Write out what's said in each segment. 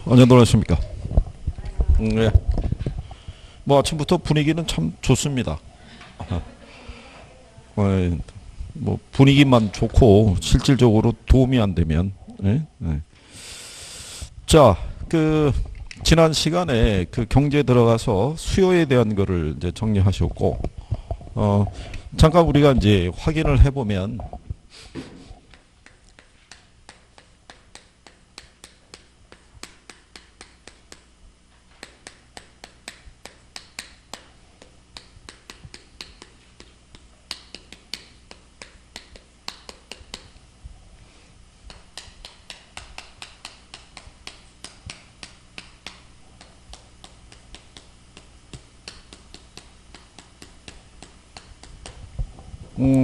안녕들 하십니까. 네. 뭐 아침부터 분위기는 참 좋습니다. 뭐 분위기만 좋고 실질적으로 도움이 안 되면. 네? 네. 자, 지난 시간에 경제 들어가서 수요에 대한 거를 이제 정리하셨고, 잠깐 우리가 이제 확인을 해보면,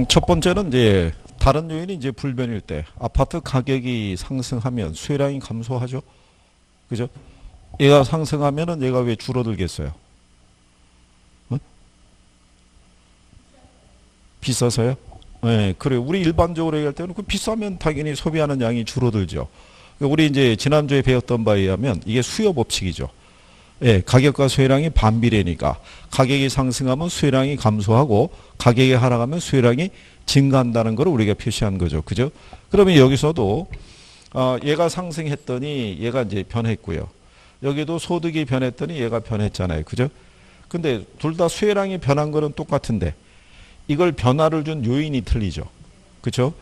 첫 번째는 이제 다른 요인이 이제 불변일 때 아파트 가격이 상승하면 수요량이 감소하죠. 그죠? 얘가 상승하면은 얘가 왜 줄어들겠어요? 어? 비싸서요? 네, 그래요. 우리 일반적으로 얘기할 때는 비싸면 당연히 소비하는 양이 줄어들죠. 우리 이제 지난주에 배웠던 바에 의하면 이게 수요 법칙이죠. 예, 가격과 수요량이 반비례니까 가격이 상승하면 수요량이 감소하고 가격이 하락하면 수요량이 증가한다는 걸 우리가 표시한 거죠. 그죠? 그러면 여기서도 얘가 상승했더니 얘가 이제 변했고요. 여기도 소득이 변했더니 얘가 변했잖아요. 그죠? 근데 둘 다 수요량이 변한 거는 똑같은데 이걸 변화를 준 요인이 틀리죠. 그죠?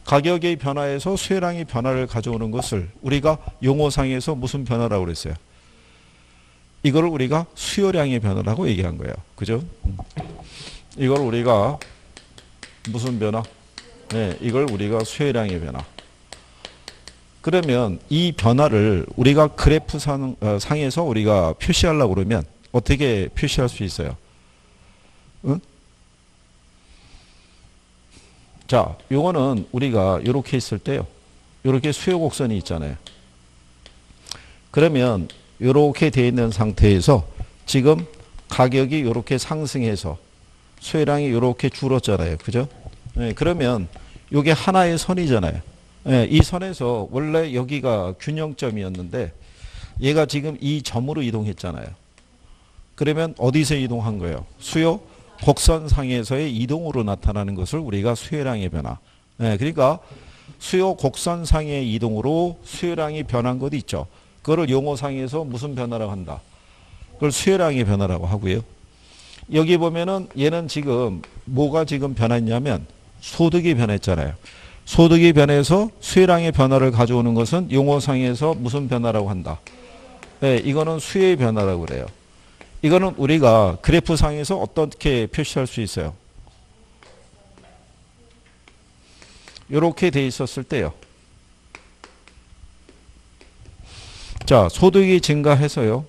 가격의 변화에서 수요량이 변화를 가져오는 것을 우리가 용어상에서 무슨 변화라고 그랬어요? 이걸 우리가 수요량의 변화라고 얘기한 거예요. 그죠? 이걸 우리가 무슨 변화? 네, 이걸 우리가 수요량의 변화. 그러면 이 변화를 우리가 그래프 상에서 우리가 표시하려고 그러면 어떻게 표시할 수 있어요? 응? 자, 요거는 우리가 이렇게 있을 때요. 이렇게 수요 곡선이 있잖아요. 그러면 이렇게 되어 있는 상태에서 지금 가격이 이렇게 상승해서 수요량이 이렇게 줄었잖아요. 그죠? 네, 그러면 이게 하나의 선이잖아요. 네, 이 선에서 원래 여기가 균형점이었는데 얘가 지금 이 점으로 이동했잖아요. 그러면 어디서 이동한 거예요? 수요 곡선상에서의 이동으로 나타나는 것을 우리가 수요량의 변화. 네, 그러니까 수요 곡선상의 이동으로 수요량이 변한 것도 있죠. 그거를 용어상에서 무슨 변화라고 한다? 그걸 수요량의 변화라고 하고요. 여기 보면은 얘는 지금 뭐가 지금 변했냐면 소득이 변했잖아요. 소득이 변해서 수요량의 변화를 가져오는 것은 용어상에서 무슨 변화라고 한다? 네, 이거는 수요의 변화라고 그래요. 이거는 우리가 그래프상에서 어떻게 표시할 수 있어요? 이렇게 돼 있었을 때요. 자, 소득이 증가해서요.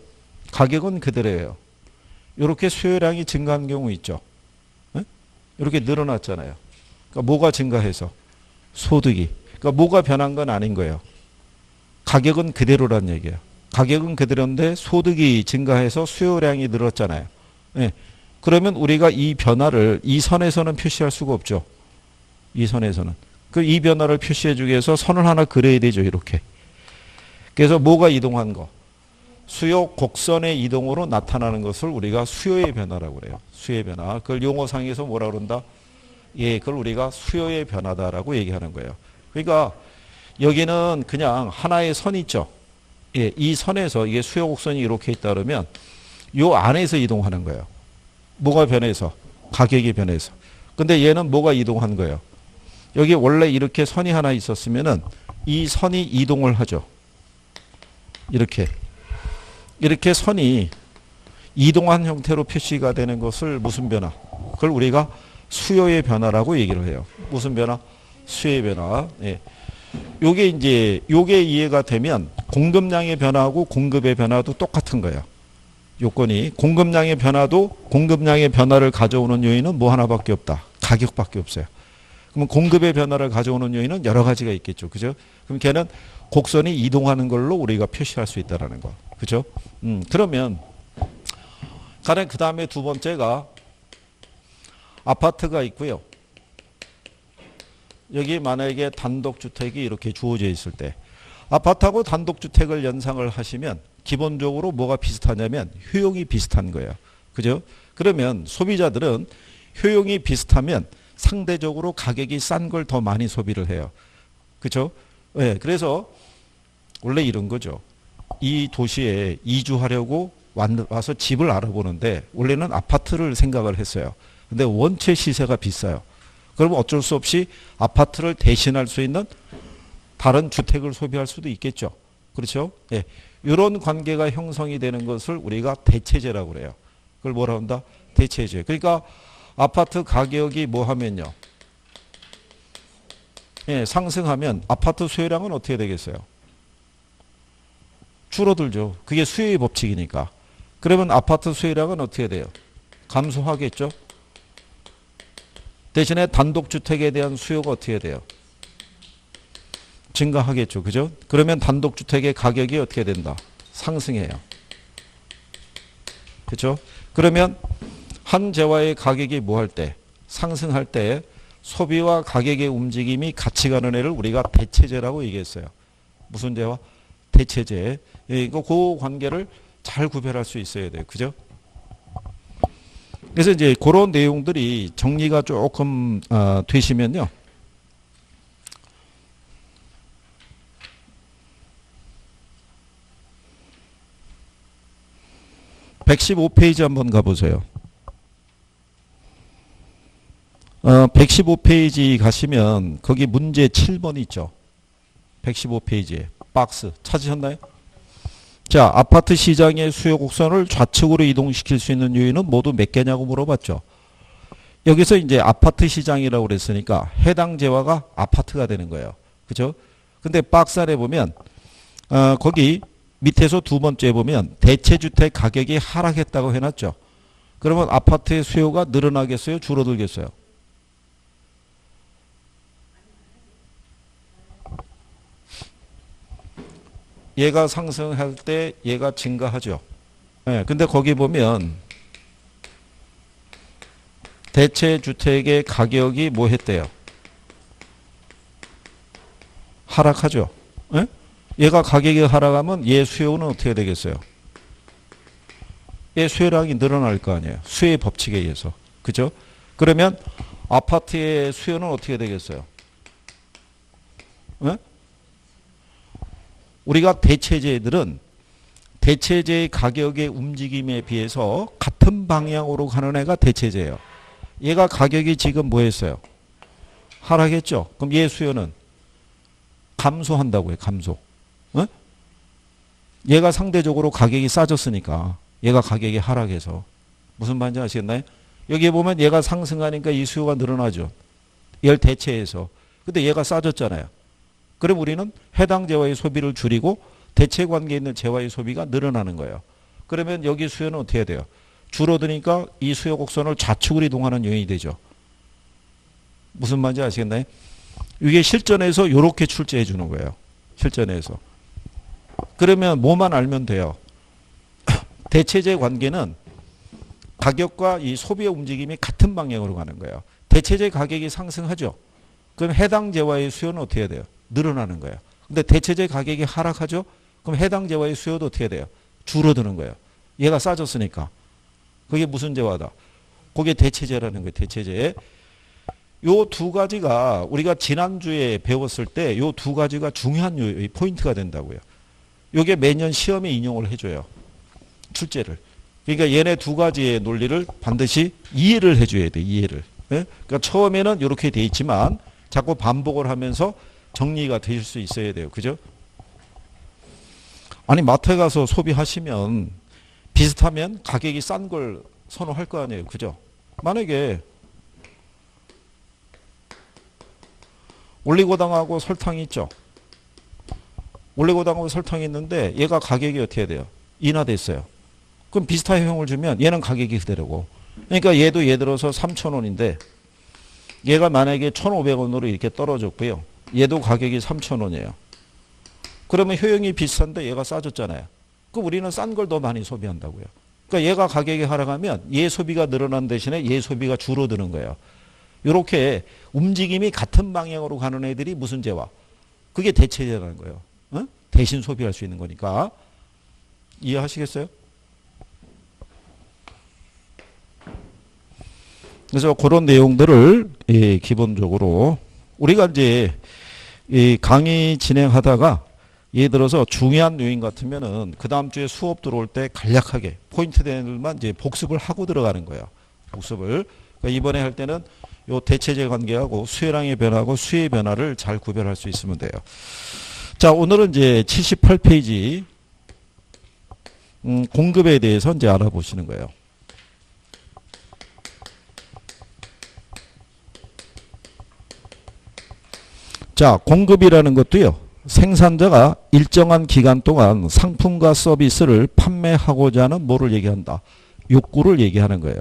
가격은 그대로예요. 이렇게 수요량이 증가한 경우 있죠. 네? 이렇게 늘어났잖아요. 그러니까 뭐가 증가해서? 소득이. 그러니까 뭐가 변한 건 아닌 거예요. 가격은 그대로란 얘기예요. 가격은 그대로인데 소득이 증가해서 수요량이 늘었잖아요. 네. 그러면 우리가 이 변화를 이 선에서는 표시할 수가 없죠. 이 선에서는. 이 변화를 표시해 주기 위해서 선을 하나 그려야 되죠. 이렇게. 그래서 뭐가 이동한 거? 수요 곡선의 이동으로 나타나는 것을 우리가 수요의 변화라고 그래요. 수요의 변화. 그걸 용어상에서 뭐라 그런다? 예, 그걸 우리가 수요의 변화다라고 얘기하는 거예요. 그러니까 여기는 그냥 하나의 선이 있죠. 예, 이 선에서 이게 수요 곡선이 이렇게 있다 그러면 요 안에서 이동하는 거예요. 뭐가 변해서? 가격이 변해서. 근데 얘는 뭐가 이동한 거예요? 여기 원래 이렇게 선이 하나 있었으면은 이 선이 이동을 하죠. 이렇게 선이 이동한 형태로 표시가 되는 것을 무슨 변화? 그걸 우리가 수요의 변화라고 얘기를 해요. 무슨 변화? 수요의 변화. 예. 요게 이해가 되면 공급량의 변화하고 공급의 변화도 똑같은 거예요. 요건이 공급량의 변화도 공급량의 변화를 가져오는 요인은 뭐 하나밖에 없다. 가격밖에 없어요. 그러면 공급의 변화를 가져오는 요인은 여러 가지가 있겠죠. 그죠? 그럼 걔는 곡선이 이동하는 걸로 우리가 표시할 수 있다는 거. 그죠? 그러면 가령 그 다음에 두 번째가 아파트가 있고요. 여기 만약에 단독주택이 이렇게 주어져 있을 때 아파트하고 단독주택을 연상을 하시면 기본적으로 뭐가 비슷하냐면 효용이 비슷한 거예요. 그죠? 그러면 소비자들은 효용이 비슷하면 상대적으로 가격이 싼 걸 더 많이 소비를 해요. 그죠? 네, 그래서 원래 이런 거죠. 이 도시에 이주하려고 와서 집을 알아보는데 원래는 아파트를 생각을 했어요. 근데 원체 시세가 비싸요. 그러면 어쩔 수 없이 아파트를 대신할 수 있는 다른 주택을 소비할 수도 있겠죠. 그렇죠? 예. 이런 관계가 형성이 되는 것을 우리가 대체제라고 그래요. 그걸 뭐라 한다? 대체제. 그러니까 아파트 가격이 뭐 하면요. 예, 상승하면 아파트 수요량은 어떻게 되겠어요? 줄어들죠. 그게 수요의 법칙이니까. 그러면 아파트 수요량은 어떻게 돼요? 감소하겠죠. 대신에 단독주택에 대한 수요가 어떻게 돼요? 증가하겠죠. 그죠? 그러면 단독주택의 가격이 어떻게 된다? 상승해요. 그죠? 그러면 한 재화의 가격이 뭐 할 때? 상승할 때 소비와 가격의 움직임이 같이 가는 애를 우리가 대체제라고 얘기했어요. 무슨 재화? 대체제. 이거 그 관계를 잘 구별할 수 있어야 돼요. 그죠? 그래서 이제 그런 내용들이 정리가 조금 되시면요. (115페이지) 한번 가보세요. 115페이지 가시면 거기 문제 7번 있죠. 115페이지에 박스 찾으셨나요? 자, 아파트 시장의 수요 곡선을 좌측으로 이동시킬 수 있는 요인은 모두 몇 개냐고 물어봤죠. 여기서 이제 아파트 시장이라고 그랬으니까 해당 재화가 아파트가 되는 거예요. 그죠? 근데 박스 안에 보면 거기 밑에서 두 번째 보면 대체주택 가격이 하락했다고 해놨죠. 그러면 아파트의 수요가 늘어나겠어요? 줄어들겠어요? 얘가 상승할 때 얘가 증가하죠. 네, 근데 거기 보면 대체주택의 가격이 뭐 했대요? 하락하죠. 네? 얘가 가격이 하락하면 얘 수요는 어떻게 되겠어요? 얘 수요량이 늘어날 거 아니에요. 수요의 법칙에 의해서. 그죠? 그러면 아파트의 수요는 어떻게 되겠어요? 네? 우리가 대체제들은 대체제의 가격의 움직임에 비해서 같은 방향으로 가는 애가 대체제예요. 얘가 가격이 지금 뭐 했어요? 하락했죠. 그럼 얘 수요는 감소한다고요. 감소. 어? 얘가 상대적으로 가격이 싸졌으니까 얘가 가격이 하락해서 무슨 말인지 아시겠나요? 여기 보면 얘가 상승하니까 이 수요가 늘어나죠. 얘를 대체해서. 근데 얘가 싸졌잖아요. 그럼 우리는 해당 재화의 소비를 줄이고 대체 관계에 있는 재화의 소비가 늘어나는 거예요. 그러면 여기 수요는 어떻게 돼요? 줄어드니까 이 수요 곡선을 좌측으로 이동하는 요인이 되죠. 무슨 말인지 아시겠나요? 이게 실전에서 이렇게 출제해 주는 거예요. 실전에서. 그러면 뭐만 알면 돼요? 대체제 관계는 가격과 이 소비의 움직임이 같은 방향으로 가는 거예요. 대체제 가격이 상승하죠. 그럼 해당 재화의 수요는 어떻게 돼요? 늘어나는 거예요. 근데 대체제 가격이 하락하죠? 그럼 해당 재화의 수요도 어떻게 돼요? 줄어드는 거예요. 얘가 싸졌으니까. 그게 무슨 재화다? 그게 대체제라는 거예요. 대체제. 요 두 가지가 우리가 지난주에 배웠을 때 요 두 가지가 중요한 포인트가 된다고요. 요게 매년 시험에 인용을 해줘요. 출제를. 그러니까 얘네 두 가지의 논리를 반드시 이해를 해줘야 돼. 이해를. 네? 그러니까 처음에는 이렇게 돼 있지만 자꾸 반복을 하면서 정리가 되실 수 있어야 돼요. 그죠? 아니 마트에 가서 소비하시면 비슷하면 가격이 싼 걸 선호할 거 아니에요. 그죠? 만약에 올리고당하고 설탕이 있죠. 올리고당하고 설탕이 있는데 얘가 가격이 어떻게 돼요? 인하됐어요. 그럼 비슷한 효용을 주면 얘는 가격이 그대로고. 그러니까 얘도 예를 들어서 3,000원인데 얘가 만약에 1,500원으로 이렇게 떨어졌고요. 얘도 가격이 3,000원이에요. 그러면 효용이 비슷한데 얘가 싸졌잖아요. 그럼 우리는 싼 걸 더 많이 소비한다고요. 그러니까 얘가 가격이 하락하면 얘 소비가 늘어난 대신에 얘 소비가 줄어드는 거예요. 이렇게 움직임이 같은 방향으로 가는 애들이 무슨 재화? 그게 대체제라는 거예요. 어? 대신 소비할 수 있는 거니까. 이해하시겠어요? 그래서 그런 내용들을 기본적으로 우리가 이제 이 강의 진행하다가 예를 들어서 중요한 요인 같으면은 그 다음 주에 수업 들어올 때 간략하게 포인트들만 이제 복습을 하고 들어가는 거예요. 복습을. 그러니까 이번에 할 때는 요 대체제 관계하고 수혜량의 변화하고 수의 변화를 잘 구별할 수 있으면 돼요. 자, 오늘은 이제 78페이지 공급에 대해서 이제 알아보시는 거예요. 자, 공급이라는 것도요. 생산자가 일정한 기간 동안 상품과 서비스를 판매하고자 하는 뭐를 얘기한다? 욕구를 얘기하는 거예요.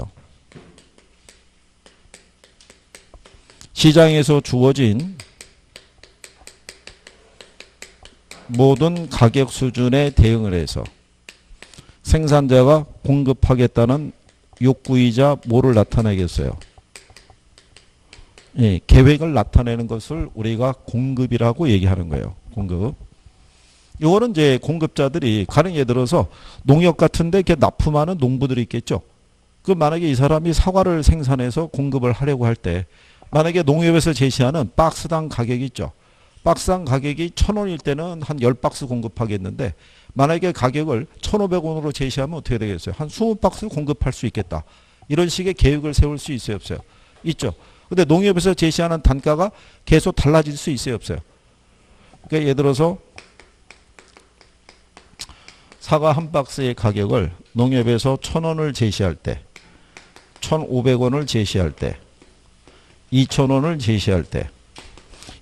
시장에서 주어진 모든 가격 수준에 대응을 해서 생산자가 공급하겠다는 욕구이자 뭐를 나타내겠어요? 예, 계획을 나타내는 것을 우리가 공급이라고 얘기하는 거예요. 공급. 요거는 이제 공급자들이 가령 예를 들어서 농협 같은데 이렇게 납품하는 농부들이 있겠죠. 그 만약에 이 사람이 사과를 생산해서 공급을 하려고 할 때 만약에 농협에서 제시하는 박스당 가격이 있죠. 박스당 가격이 1,000원일 때는 한 10박스 공급하겠는데 만약에 가격을 1,500원으로 제시하면 어떻게 되겠어요? 한 20박스 공급할 수 있겠다. 이런 식의 계획을 세울 수 있어요, 없어요? 있죠. 근데 농협에서 제시하는 단가가 계속 달라질 수 있어요, 없어요? 그러니까 예를 들어서 사과 한 박스의 가격을 농협에서 1,000원을 제시할 때, 1,500원을 제시할 때, 2,000원을 제시할 때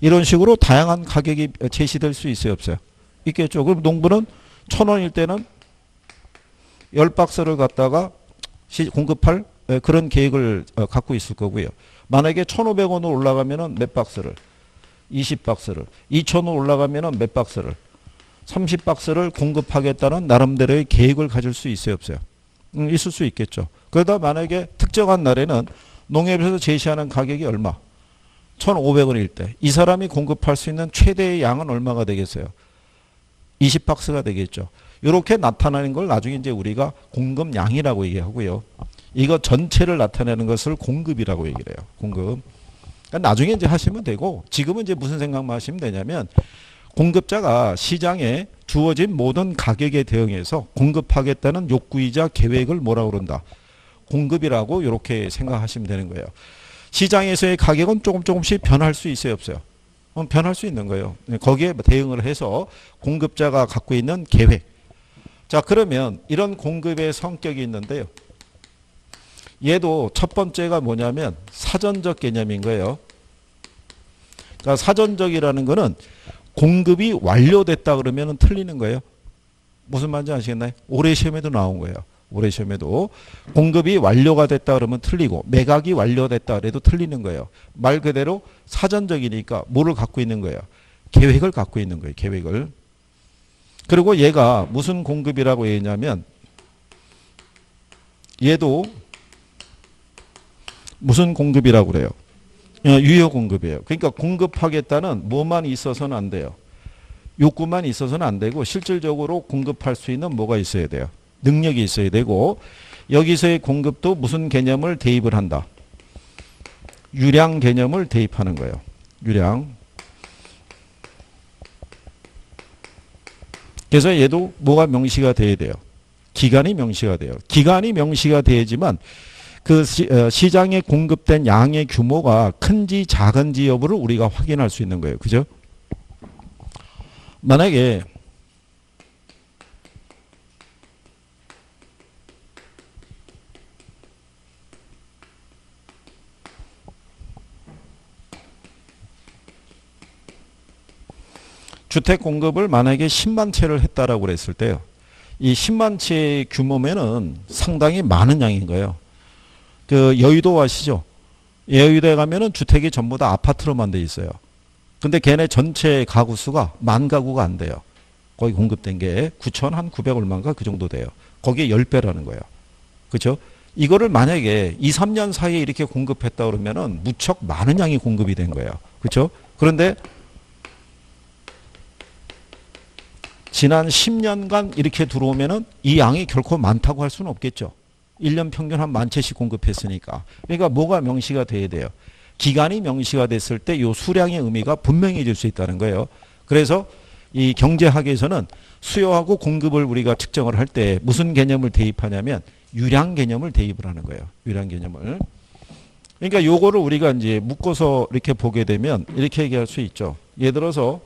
이런 식으로 다양한 가격이 제시될 수 있어요, 없어요? 있겠죠. 그럼 농부는 1,000원일 때는 10박스를 갖다가 공급할 그런 계획을 갖고 있을 거고요. 만약에 1,500원으로 올라가면은 몇 박스를? 20박스를. 2,000원 올라가면은 몇 박스를? 30박스를 공급하겠다는 나름대로의 계획을 가질 수 있어요, 없어요? 있을 수 있겠죠. 그러다 만약에 특정한 날에는 농협에서 제시하는 가격이 얼마? 1,500원일 때. 이 사람이 공급할 수 있는 최대의 양은 얼마가 되겠어요? 20박스가 되겠죠. 이렇게 나타나는 걸 나중에 이제 우리가 공급량이라고 얘기하고요. 이거 전체를 나타내는 것을 공급이라고 얘기를 해요. 공급. 그러니까 나중에 이제 하시면 되고 지금은 이제 무슨 생각만 하시면 되냐면 공급자가 시장에 주어진 모든 가격에 대응해서 공급하겠다는 욕구이자 계획을 뭐라고 그런다? 공급이라고 이렇게 생각하시면 되는 거예요. 시장에서의 가격은 조금씩 변할 수 있어요, 없어요? 변할 수 있는 거예요. 거기에 대응을 해서 공급자가 갖고 있는 계획. 자, 그러면 이런 공급의 성격이 있는데요. 얘도 첫 번째가 뭐냐면 사전적 개념인 거예요. 그러니까 사전적이라는 거는 공급이 완료됐다 그러면 틀리는 거예요. 무슨 말인지 아시겠나요? 올해 시험에도 나온 거예요. 올해 시험에도 공급이 완료가 됐다 그러면 틀리고 매각이 완료됐다 그래도 틀리는 거예요. 말 그대로 사전적이니까 뭐를 갖고 있는 거예요? 계획을 갖고 있는 거예요. 계획을. 그리고 얘가 무슨 공급이라고 얘기하냐면 얘도 무슨 공급이라고 그래요? 유효 공급이에요. 그러니까 공급하겠다는 뭐만 있어서는 안 돼요. 욕구만 있어서는 안 되고 실질적으로 공급할 수 있는 뭐가 있어야 돼요? 능력이 있어야 되고 여기서의 공급도 무슨 개념을 대입을 한다? 유량 개념을 대입하는 거예요. 유량. 그래서 얘도 뭐가 명시가 돼야 돼요? 기간이 명시가 돼요. 기간이 명시가 돼야지만 그 시장에 공급된 양의 규모가 큰지 작은지 여부를 우리가 확인할 수 있는 거예요. 그죠? 만약에 주택 공급을 만약에 10만 채를 했다라고 그랬을 때요. 이 10만 채의 규모면은 상당히 많은 양인 거예요. 그 여의도 아시죠? 여의도에 가면은 주택이 전부 다 아파트로만 돼 있어요. 근데 걔네 전체 가구 수가 10,000가구가 안 돼요. 거기 공급된 게 9,900 얼마인가 그 정도 돼요. 거기에 10배라는 거예요. 그렇죠? 이거를 만약에 2, 3년 사이에 이렇게 공급했다 그러면은 무척 많은 양이 공급이 된 거예요. 그렇죠? 그런데 지난 10년간 이렇게 들어오면은 이 양이 결코 많다고 할 수는 없겠죠. 1년 평균 한 10,000채씩 공급했으니까. 그러니까 뭐가 명시가 돼야 돼요. 기간이 명시가 됐을 때 이 수량의 의미가 분명해질 수 있다는 거예요. 그래서 이 경제학에서는 수요하고 공급을 우리가 측정을 할 때 무슨 개념을 대입하냐면 유량 개념을 대입을 하는 거예요. 유량 개념을. 그러니까 요거를 우리가 이제 묶어서 이렇게 보게 되면 이렇게 얘기할 수 있죠. 예를 들어서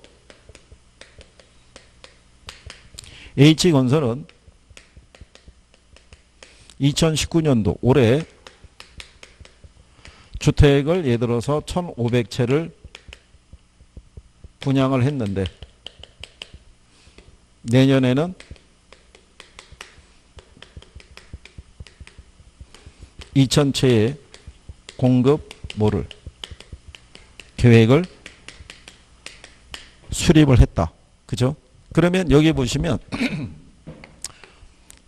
H건설은 2019년도 올해 주택을 예를 들어서 1,500채를 분양을 했는데 내년에는 2,000채의 공급 뭐를 계획을 수립을 했다. 그죠? 그러면 여기 보시면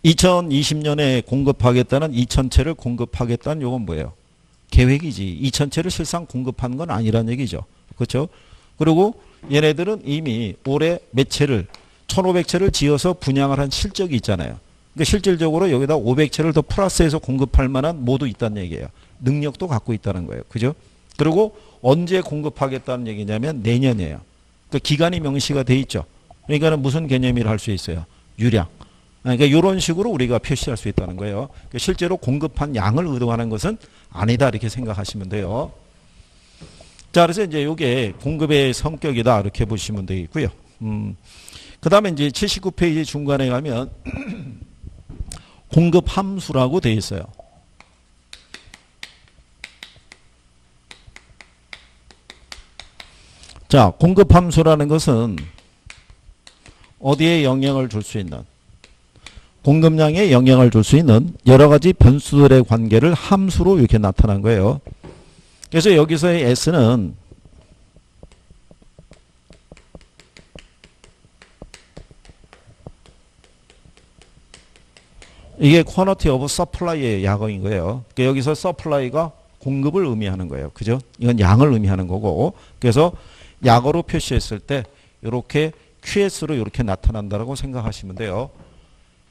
2020년에 공급하겠다는 2,000채를 공급하겠다는 요건 뭐예요? 계획이지. 2,000채를 실상 공급한 건 아니란 얘기죠. 그렇죠? 그리고 얘네들은 이미 올해 몇 채를 1,500채를 지어서 분양을 한 실적이 있잖아요. 그러니까 실질적으로 여기다 500채를 더 플러스해서 공급할 만한 모두 있다는 얘기예요. 능력도 갖고 있다는 거예요. 그죠? 그리고 언제 공급하겠다는 얘기냐면 내년이에요. 그러니까 기간이 명시가 돼 있죠. 그러니까 무슨 개념이라 할 수 있어요? 유량. 그러니까 이런 식으로 우리가 표시할 수 있다는 거예요. 그러니까 실제로 공급한 양을 의도하는 것은 아니다 이렇게 생각하시면 돼요. 자, 그래서 이제 이게 공급의 성격이다 이렇게 보시면 되겠고요. 그 다음에 이제 79페이지 중간에 가면 공급 함수라고 되어 있어요. 자, 공급 함수라는 것은 어디에 영향을 줄 수 있는 공급량에 영향을 줄 수 있는 여러 가지 변수들의 관계를 함수로 이렇게 나타난 거예요. 그래서 여기서의 S는 이게 quantity of supply의 약어인 거예요. 그러니까 여기서 supply가 공급을 의미하는 거예요. 그죠? 이건 양을 의미하는 거고. 그래서 약어로 표시했을 때 이렇게 QS로 이렇게 나타난다고 생각하시면 돼요.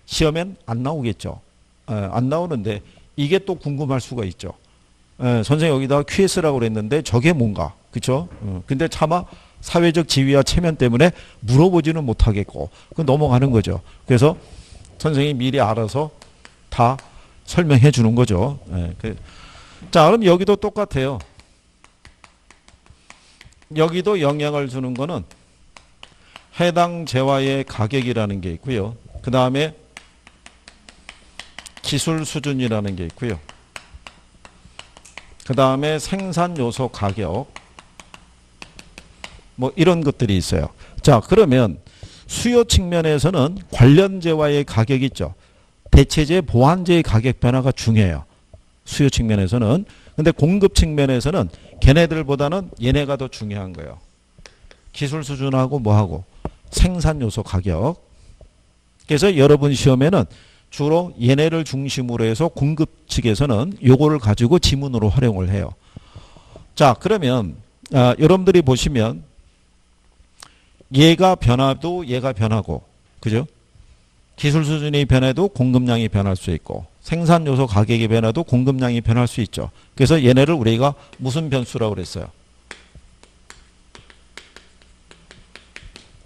시험엔 안 나오겠죠. 안 나오는데 이게 또 궁금할 수가 있죠. 선생님 여기다가 QS라고 그랬는데 저게 뭔가. 그렇죠? 근데 차마 사회적 지위와 체면 때문에 물어보지는 못하겠고 그 넘어가는 거죠. 그래서 선생님이 미리 알아서 다 설명해 주는 거죠. 자, 그럼 여기도 똑같아요. 여기도 영향을 주는 거는 해당 재화의 가격이라는 게 있고요. 그 다음에 기술 수준이라는 게 있고요. 그 다음에 생산 요소 가격 뭐 이런 것들이 있어요. 자, 그러면 수요 측면에서는 관련 재화의 가격이 있죠. 대체재, 보완재의 가격 변화가 중요해요. 수요 측면에서는. 근데 공급 측면에서는 걔네들보다는 얘네가 더 중요한 거예요. 기술 수준하고 뭐하고 생산 요소 가격. 그래서 여러분 시험에는 주로 얘네를 중심으로 해서 공급 측에서는 요거를 가지고 지문으로 활용을 해요. 자, 그러면 여러분들이 보시면 얘가 변화도 얘가 변하고, 그죠? 기술 수준이 변해도 공급량이 변할 수 있고 생산 요소 가격이 변해도 공급량이 변할 수 있죠. 그래서 얘네를 우리가 무슨 변수라고 그랬어요?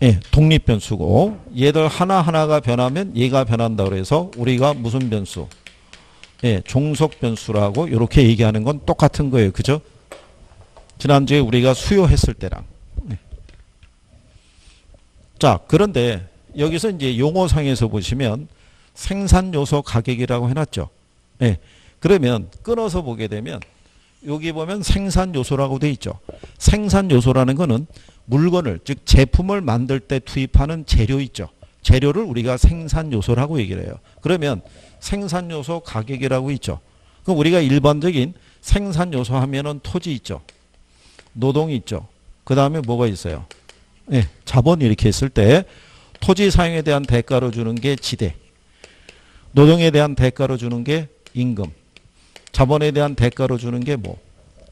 예, 독립 변수고 얘들 하나하나가 변하면 얘가 변한다고 해서 우리가 무슨 변수? 예, 종속 변수라고 이렇게 얘기하는 건 똑같은 거예요. 그죠? 지난주에 우리가 수요했을 때랑. 예. 자, 그런데 여기서 이제 용어상에서 보시면 생산 요소 가격이라고 해놨죠. 예. 그러면 끊어서 보게 되면 여기 보면 생산 요소라고 돼 있죠. 생산 요소라는 거는 물건을 즉 제품을 만들 때 투입하는 재료 있죠. 재료를 우리가 생산 요소라고 얘기를 해요. 그러면 생산 요소 가격이라고 있죠. 그럼 우리가 일반적인 생산 요소 하면은 토지 있죠. 노동이 있죠. 그 다음에 뭐가 있어요? 예, 자본 이렇게 했을 때 토지 사용에 대한 대가로 주는 게 지대, 노동에 대한 대가로 주는 게 임금, 자본에 대한 대가로 주는 게 뭐?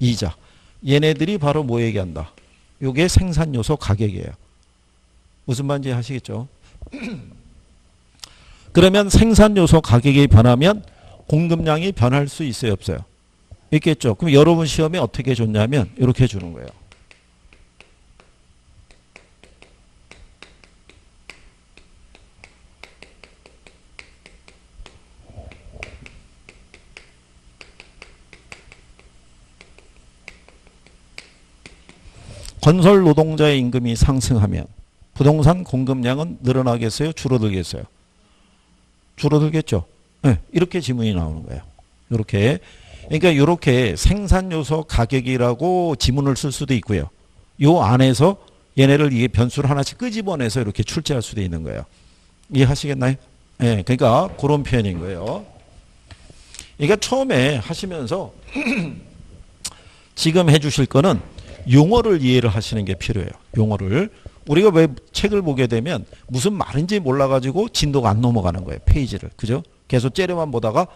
이자. 얘네들이 바로 뭐 얘기한다? 요게 생산 요소 가격이에요. 무슨 말인지 아시겠죠? 그러면 생산 요소 가격이 변하면 공급량이 변할 수 있어요, 없어요? 있겠죠. 그럼 여러분 시험에 어떻게 줬냐면 이렇게 주는 거예요. 건설 노동자의 임금이 상승하면 부동산 공급량은 늘어나겠어요? 줄어들겠어요? 줄어들겠죠. 네, 이렇게 지문이 나오는 거예요. 이렇게. 그러니까 이렇게 생산 요소 가격이라고 지문을 쓸 수도 있고요. 요 안에서 얘네를 이게 변수를 하나씩 끄집어내서 이렇게 출제할 수도 있는 거예요. 이해하시겠나요? 네, 그러니까 그런 표현인 거예요. 그러니까 처음에 하시면서 지금 해주실 거는 용어를 이해를 하시는 게 필요해요. 용어를. 우리가 왜 책을 보게 되면 무슨 말인지 몰라가지고 진도가 안 넘어가는 거예요. 페이지를. 그죠? 계속 째려만 보다가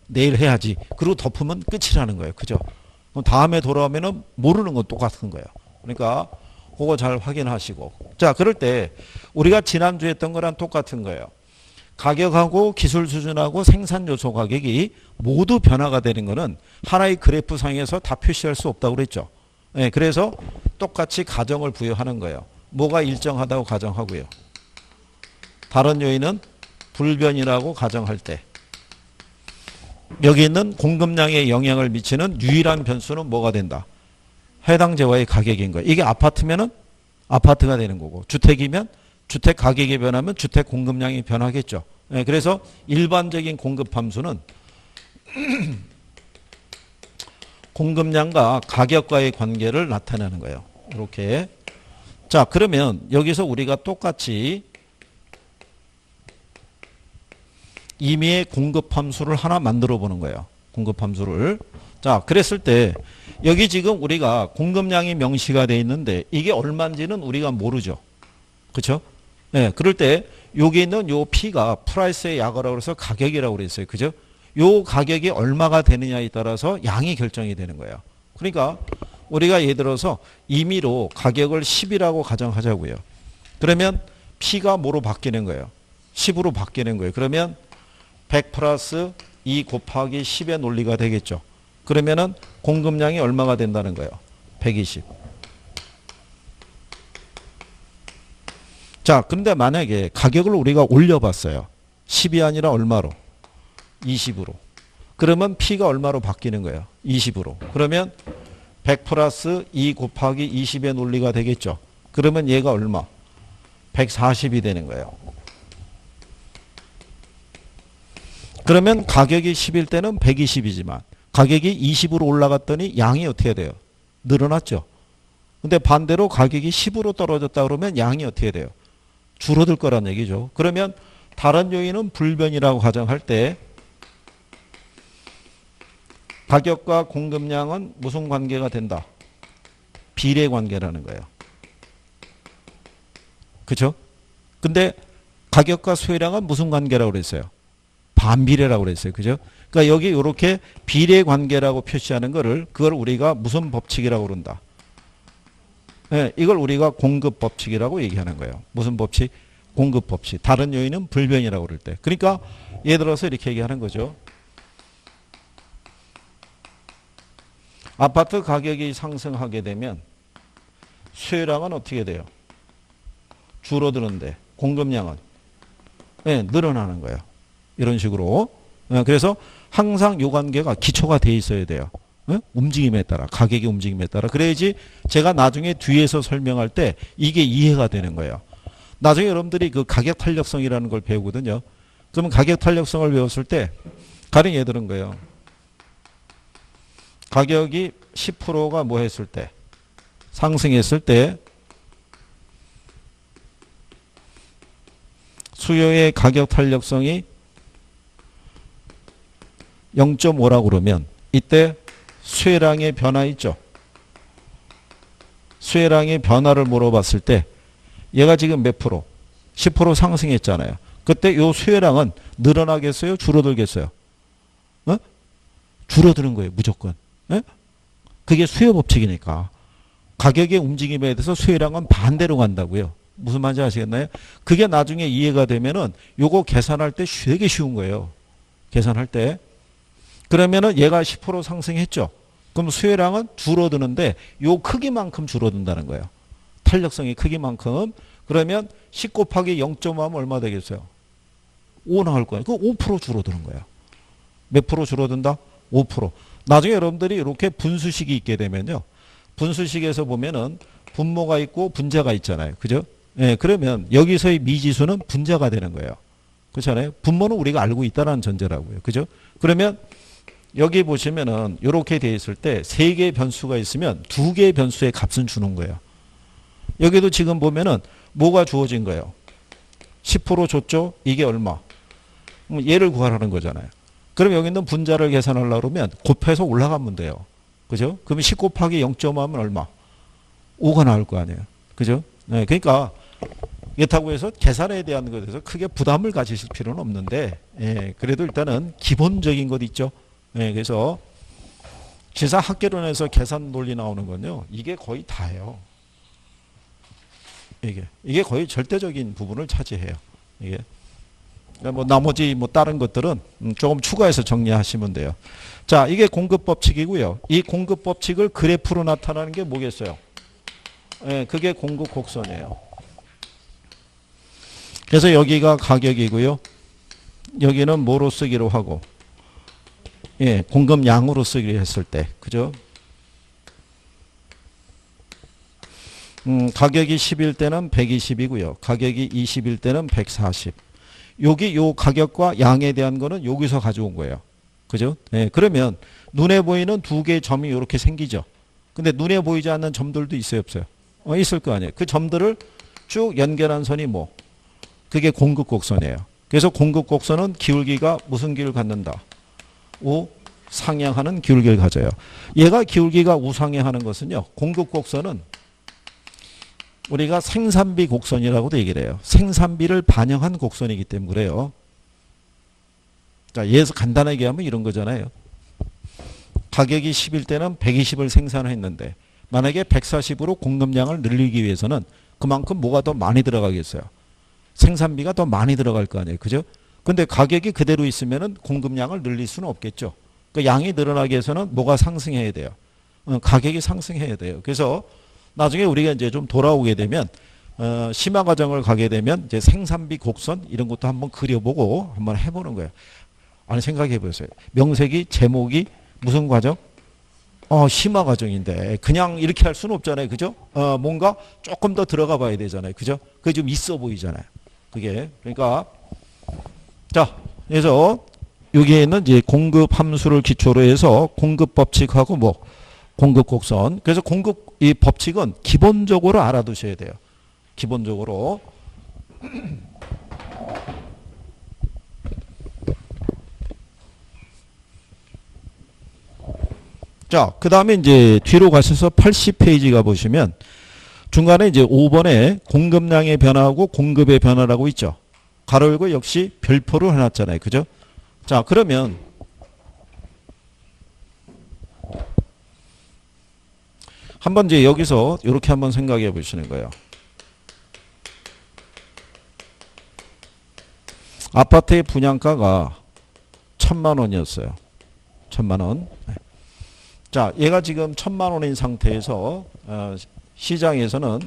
내일 해야지. 그리고 덮으면 끝이라는 거예요. 그죠? 그럼 다음에 돌아오면은 모르는 건 똑같은 거예요. 그러니까 그거 잘 확인하시고. 자, 그럴 때 우리가 지난주에 했던 거랑 똑같은 거예요. 가격하고 기술 수준하고 생산 요소 가격이 모두 변화가 되는 거는 하나의 그래프 상에서 다 표시할 수 없다고 그랬죠. 네, 그래서 똑같이 가정을 부여하는 거예요. 뭐가 일정하다고 가정하고요. 다른 요인은 불변이라고 가정할 때 여기 있는 공급량에 영향을 미치는 유일한 변수는 뭐가 된다? 해당 재화의 가격인 거예요. 이게 아파트면은 아파트가 되는 거고 주택이면 주택 가격이 변하면 주택 공급량이 변하겠죠. 네, 그래서 일반적인 공급 함수는 공급량과 가격과의 관계를 나타내는 거예요. 이렇게. 자, 그러면 여기서 우리가 똑같이 임의의 공급 함수를 하나 만들어 보는 거예요. 공급 함수를. 자, 그랬을 때 여기 지금 우리가 공급량이 명시가 되어 있는데 이게 얼마인지는 우리가 모르죠. 그렇죠? 네, 그럴 때 여기 있는 요 P가 프라이스의 약어라고 해서 가격이라고 그랬어요. 그죠? 요 가격이 얼마가 되느냐에 따라서 양이 결정이 되는 거예요. 그러니까 우리가 예를 들어서 임의로 가격을 10이라고 가정하자고요. 그러면 P가 뭐로 바뀌는 거예요? 10으로 바뀌는 거예요. 그러면 100 플러스 2 곱하기 10의 논리가 되겠죠. 그러면은 공급량이 얼마가 된다는 거예요? 120. 자, 그런데 만약에 가격을 우리가 올려봤어요. 10이 아니라 얼마로? 20으로. 그러면 P가 얼마로 바뀌는 거예요? 20으로. 그러면 100 플러스 2 곱하기 20의 논리가 되겠죠. 그러면 얘가 얼마? 140이 되는 거예요. 그러면 가격이 10일 때는 120이지만 가격이 20으로 올라갔더니 양이 어떻게 돼요? 늘어났죠. 근데 반대로 가격이 10으로 떨어졌다 그러면 양이 어떻게 돼요? 줄어들 거란 얘기죠. 그러면 다른 요인은 불변이라고 가정할 때 가격과 공급량은 무슨 관계가 된다? 비례 관계라는 거예요. 그렇죠? 근데 가격과 수요량은 무슨 관계라고 그랬어요? 반비례라고 그랬어요. 그죠? 그러니까 여기 이렇게 비례 관계라고 표시하는 거를 그걸 우리가 무슨 법칙이라고 그런다? 네, 이걸 우리가 공급 법칙이라고 얘기하는 거예요. 무슨 법칙? 공급 법칙. 다른 요인은 불변이라고 그럴 때. 그러니까 예를 들어서 이렇게 얘기하는 거죠. 아파트 가격이 상승하게 되면 수요량은 어떻게 돼요? 줄어드는데 공급량은 네, 늘어나는 거예요. 이런 식으로. 그래서 항상 이 관계가 기초가 돼 있어야 돼요. 움직임에 따라, 가격의 움직임에 따라. 그래야지 제가 나중에 뒤에서 설명할 때 이게 이해가 되는 거예요. 나중에 여러분들이 그 가격 탄력성이라는 걸 배우거든요. 그러면 가격 탄력성을 배웠을 때 가령 예를 들은 거예요. 가격이 10%가 뭐 했을 때? 상승했을 때 수요의 가격 탄력성이 0.5라고 그러면 이때 수요량의 변화 있죠. 수요량의 변화를 물어봤을 때 얘가 지금 몇 프로? 10% 상승했잖아요. 그때 요 수요량은 늘어나겠어요? 줄어들겠어요? 줄어드는 거예요. 무조건. 그게 수요 법칙이니까. 가격의 움직임에 대해서 수요량은 반대로 간다고요. 무슨 말인지 아시겠나요? 그게 나중에 이해가 되면은 요거 계산할 때 되게 쉬운 거예요. 계산할 때. 그러면은 얘가 10% 상승했죠. 그럼 수혜량은 줄어드는데 요 크기만큼 줄어든다는 거예요. 탄력성이 크기만큼. 그러면 10 곱하기 0.5 하면 얼마 되겠어요? 5 나올 거예요. 그 5% 줄어드는 거예요. 몇 프로 줄어든다? 5%. 나중에 여러분들이 이렇게 분수식이 있게 되면요. 분수식에서 보면은 분모가 있고 분자가 있잖아요. 그죠? 예, 그러면 여기서의 미지수는 분자가 되는 거예요. 그렇잖아요. 분모는 우리가 알고 있다는 전제라고요. 그죠? 그러면 여기 보시면은 이렇게 돼 있을 때 3개의 변수가 있으면 2개의 변수의 값은 주는 거예요. 여기도 지금 보면은 뭐가 주어진 거예요? 10% 줬죠? 이게 얼마? 얘를 구하라는 거잖아요. 그럼 여기 있는 분자를 계산하려고 그러면 곱해서 올라가면 돼요. 그죠? 그러면 10 곱하기 0.5 하면 얼마? 5가 나올 거 아니에요. 그죠? 네, 그러니까 그렇다고 해서 계산에 대한 것에 대해서 크게 부담을 가지실 필요는 없는데, 예, 그래도 일단은 기본적인 것 있죠. 예, 그래서 지사학개론에서 계산 논리 나오는 건요, 이게 거의 다예요. 이게 거의 절대적인 부분을 차지해요. 이게. 뭐 나머지 뭐 다른 것들은 조금 추가해서 정리하시면 돼요. 자, 이게 공급 법칙이고요. 이 공급 법칙을 그래프로 나타나는 게 뭐겠어요? 예, 그게 공급 곡선이에요. 그래서 여기가 가격이고요. 여기는 뭐로 쓰기로 하고, 예, 공급량으로 쓰기로 했을 때, 그죠? 가격이 10일 때는 120이고요. 가격이 20일 때는 140. 여기 요 가격과 양에 대한 거는 여기서 가져온 거예요. 그죠? 예, 그러면 눈에 보이는 2개의 점이 이렇게 생기죠. 근데 눈에 보이지 않는 점들도 있어요, 없어요? 있을 거 아니에요. 그 점들을 쭉 연결한 선이 뭐? 그게 공급 곡선이에요. 그래서 공급 곡선은 기울기가 무슨 기를 갖는다? 우상향하는 기울기를 가져요. 얘가 기울기가 우상향하는 것은요. 공급 곡선은 우리가 생산비 곡선이라고도 얘기를 해요. 생산비를 반영한 곡선이기 때문에 그래요. 자, 예에서 간단하게 얘기하면 이런 거잖아요. 가격이 10일 때는 120을 생산했는데 만약에 140으로 공급량을 늘리기 위해서는 그만큼 뭐가 더 많이 들어가겠어요. 생산비가 더 많이 들어갈 거 아니에요. 그죠? 근데 가격이 그대로 있으면은 공급량을 늘릴 수는 없겠죠. 그 양이 늘어나기 위해서는 뭐가 상승해야 돼요. 가격이 상승해야 돼요. 그래서 나중에 우리가 이제 좀 돌아오게 되면 심화 과정을 가게 되면 이제 생산비 곡선 이런 것도 한번 그려보고 한번 해보는 거예요. 아니 생각해 보세요. 명색이 제목이 무슨 과정? 심화 과정인데 그냥 이렇게 할 수는 없잖아요. 그죠? 뭔가 조금 더 들어가 봐야 되잖아요. 그죠? 그게 좀 있어 보이잖아요. 그게 그러니까 자 그래서 여기에는 이제 공급 함수를 기초로 해서 공급 법칙하고 뭐 공급 곡선. 그래서 공급 이 법칙은 기본적으로 알아두셔야 돼요. 기본적으로. 자, 그 다음에 이제 뒤로 가셔서 80페이지가 보시면 중간에 이제 5번에 공급량의 변화하고 공급의 변화라고 있죠. 가로 열고 역시 별표를 해놨잖아요. 그죠? 자, 그러면 한번 이제 여기서 이렇게 한번 생각해 보시는 거예요. 아파트의 분양가가 1,000만 원이었어요. 1,000만 원. 자, 얘가 지금 1,000만 원인 상태에서 시장에서는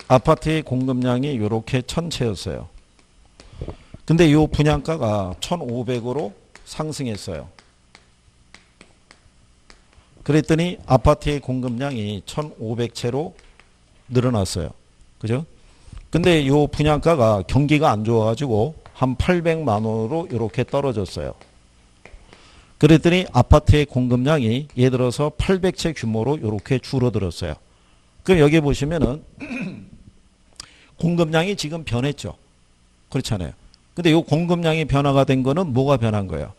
아파트의 공급량이 이렇게 1,000채였어요. 근데 이 분양가가 1,500으로 상승했어요. 그랬더니 아파트의 공급량이 1,500채로 늘어났어요. 그죠? 근데 이 분양가가 경기가 안 좋아가지고 한 800만 원으로 이렇게 떨어졌어요. 그랬더니 아파트의 공급량이 예를 들어서 800채 규모로 이렇게 줄어들었어요. 그럼 여기 보시면은 공급량이 지금 변했죠. 그렇잖아요. 근데 이 공급량이 변화가 된 거는 뭐가 변한 거예요?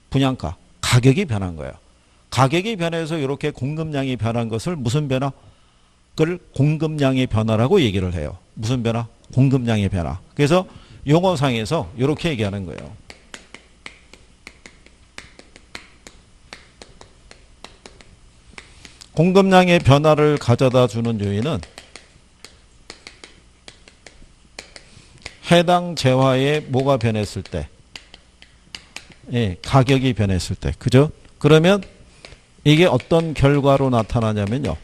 분양가, 가격이 변한 거예요. 가격이 변해서 이렇게 공급량이 변한 것을 무슨 변화? 그걸 공급량의 변화라고 얘기를 해요. 무슨 변화? 공급량의 변화. 그래서 용어상에서 이렇게 얘기하는 거예요. 공급량의 변화를 가져다 주는 요인은 해당 재화에 뭐가 변했을 때, 예, 가격이 변했을 때, 그죠? 그러면 이게 어떤 결과로 나타나냐면요.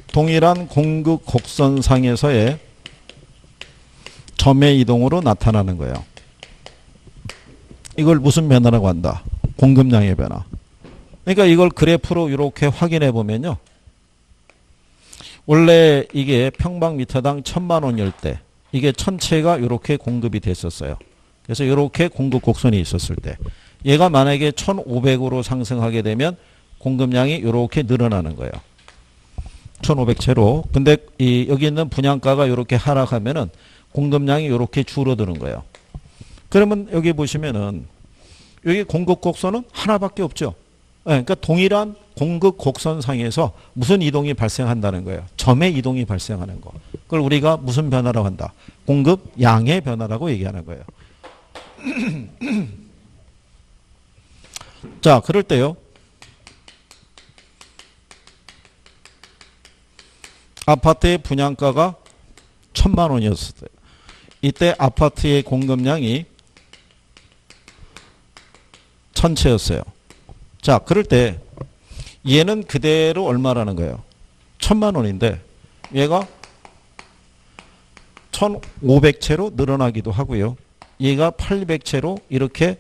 동일한 공급 곡선상에서의 점의 이동으로 나타나는 거예요. 이걸 무슨 변화라고 한다? 공급량의 변화. 그러니까 이걸 그래프로 이렇게 확인해 보면요. 원래 이게 평방미터당 1000만 원일 때 이게 전체가 이렇게 공급이 됐었어요. 그래서 이렇게 공급 곡선이 있었을 때 얘가 만약에 1500으로 상승하게 되면 공급량이 이렇게 늘어나는 거예요. 1500채로. 근데 여기 있는 분양가가 이렇게 하락하면은 공급량이 이렇게 줄어드는 거예요. 그러면 여기 보시면은 여기 공급 곡선은 하나밖에 없죠. 그러니까 동일한 공급 곡선상에서 무슨 이동이 발생한다는 거예요. 점의 이동이 발생하는 거. 그걸 우리가 무슨 변화라고 한다? 공급 양의 변화라고 얘기하는 거예요. 자, 그럴 때요. 아파트의 분양가가 1000만 원이었을 때 이때 아파트의 공급량이 1000채였어요. 자, 그럴 때 얘는 그대로 얼마라는 거예요? 1000만 원인데 얘가 1500채로 늘어나기도 하고요. 얘가 800채로 이렇게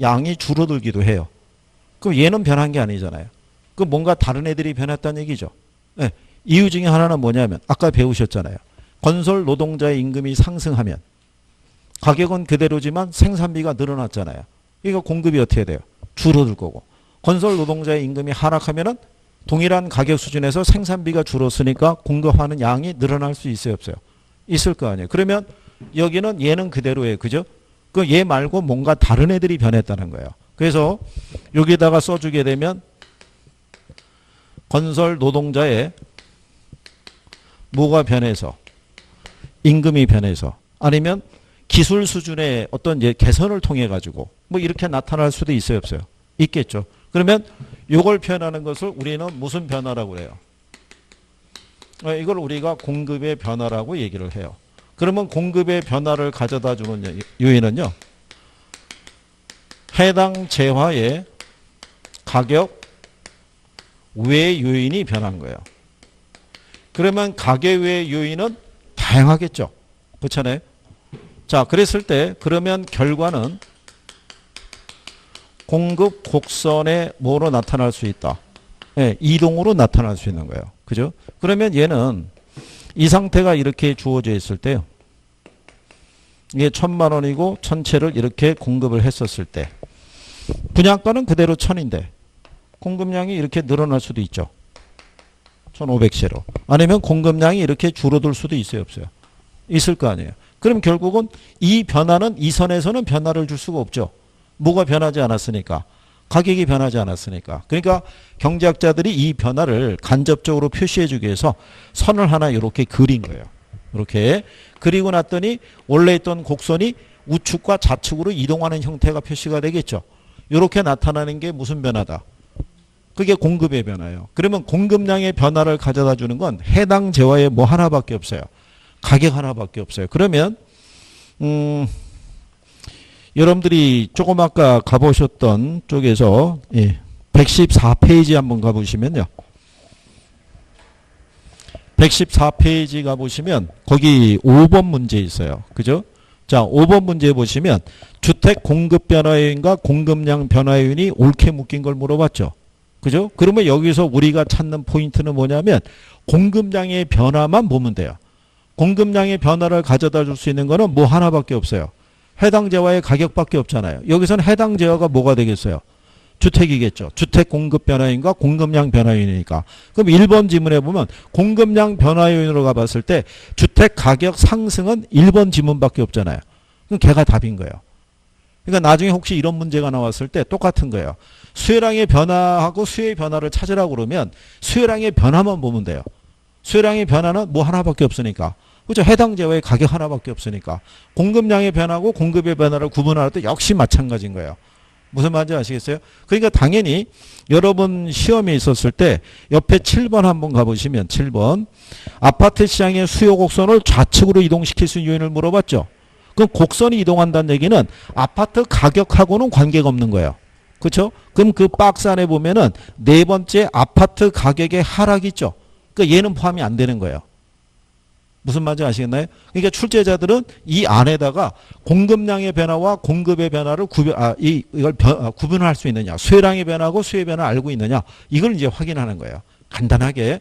양이 줄어들기도 해요. 그럼 얘는 변한 게 아니잖아요. 그 뭔가 다른 애들이 변했다는 얘기죠. 네. 이유 중에 하나는 뭐냐면 아까 배우셨잖아요. 건설 노동자의 임금이 상승하면 가격은 그대로지만 생산비가 늘어났잖아요. 이거 공급이 어떻게 돼요? 줄어들 거고. 건설 노동자의 임금이 하락하면은 동일한 가격 수준에서 생산비가 줄었으니까 공급하는 양이 늘어날 수 있어요, 없어요? 있을 거 아니에요. 그러면 여기는 얘는 그대로예요. 그죠? 그 얘 말고 뭔가 다른 애들이 변했다는 거예요. 그래서 여기다가 써주게 되면 건설 노동자의 뭐가 변해서 임금이 변해서 아니면 기술 수준의 어떤 개선을 통해 가지고 뭐 이렇게 나타날 수도 있어요, 없어요? 있겠죠. 그러면 이걸 표현하는 것을 우리는 무슨 변화라고 해요? 이걸 우리가 공급의 변화라고 얘기를 해요. 그러면 공급의 변화를 가져다 주는 요인은요. 해당 재화의 가격 외 요인이 변한 거예요. 그러면 가격 외 요인은 다양하겠죠. 그렇잖아요. 자, 그랬을 때 그러면 결과는 공급 곡선의 뭐로 나타날 수 있다? 네, 이동으로 나타날 수 있는 거예요. 그죠? 그러면 얘는 이 상태가 이렇게 주어져 있을 때요. 이게 1000만 원이고 1000채를 이렇게 공급을 했었을 때 분양가는 그대로 1000인데 공급량이 이렇게 늘어날 수도 있죠. 1500채로. 아니면 공급량이 이렇게 줄어들 수도 있어요, 없어요? 있을 거 아니에요. 그럼 결국은 이 변화는 이 선에서는 변화를 줄 수가 없죠. 뭐가 변하지 않았으니까. 가격이 변하지 않았으니까. 그러니까 경제학자들이 이 변화를 간접적으로 표시해 주기 위해서 선을 하나 이렇게 그린 거예요. 이렇게 그리고 났더니 원래 있던 곡선이 우측과 좌측으로 이동하는 형태가 표시가 되겠죠. 이렇게 나타나는 게 무슨 변화다? 그게 공급의 변화예요. 그러면 공급량의 변화를 가져다 주는 건 해당 재화의 뭐 하나밖에 없어요. 가격 하나밖에 없어요. 그러면 여러분들이 조금 아까 가보셨던 쪽에서 114페이지 한번 가보시면요. 114페이지 가보시면 거기 5번 문제 있어요. 그죠? 자, 5번 문제 보시면 주택 공급 변화 요인과 공급량 변화 요인이 옳게 묶인 걸 물어봤죠. 그죠? 그러면 여기서 우리가 찾는 포인트는 뭐냐면 공급량의 변화만 보면 돼요. 공급량의 변화를 가져다 줄 수 있는 거는 뭐 하나밖에 없어요. 해당 재화의 가격밖에 없잖아요. 여기서는 해당 재화가 뭐가 되겠어요? 주택이겠죠. 주택 공급 변화인가 공급량 변화 요인이니까. 그럼 1번 지문에 보면 공급량 변화 요인으로 가봤을 때 주택 가격 상승은 1번 지문밖에 없잖아요. 그럼 걔가 답인 거예요. 그러니까 나중에 혹시 이런 문제가 나왔을 때 똑같은 거예요. 수요량의 변화하고 수요의 변화를 찾으라고 그러면 수요량의 변화만 보면 돼요. 수요량의 변화는 뭐 하나밖에 없으니까. 그렇죠. 해당 재화의 가격 하나밖에 없으니까. 공급량의 변화고 공급의 변화를 구분할 때 역시 마찬가지인 거예요. 무슨 말인지 아시겠어요? 그러니까 당연히 여러분 시험에 있었을 때 옆에 7번 한번 가보시면 7번 아파트 시장의 수요 곡선을 좌측으로 이동시킬 수 있는 요인을 물어봤죠. 그럼 곡선이 이동한다는 얘기는 아파트 가격하고는 관계가 없는 거예요. 그렇죠? 그럼 그 박스 안에 보면은 네 번째 아파트 가격의 하락이 있죠. 그러니까 얘는 포함이 안 되는 거예요. 무슨 말인지 아시겠나요? 그러니까 출제자들은 이 안에다가 공급량의 변화와 공급의 변화를 구분을 할 수 있느냐, 수요량의 변화하고 수요의 변화를 알고 있느냐, 이걸 이제 확인하는 거예요. 간단하게.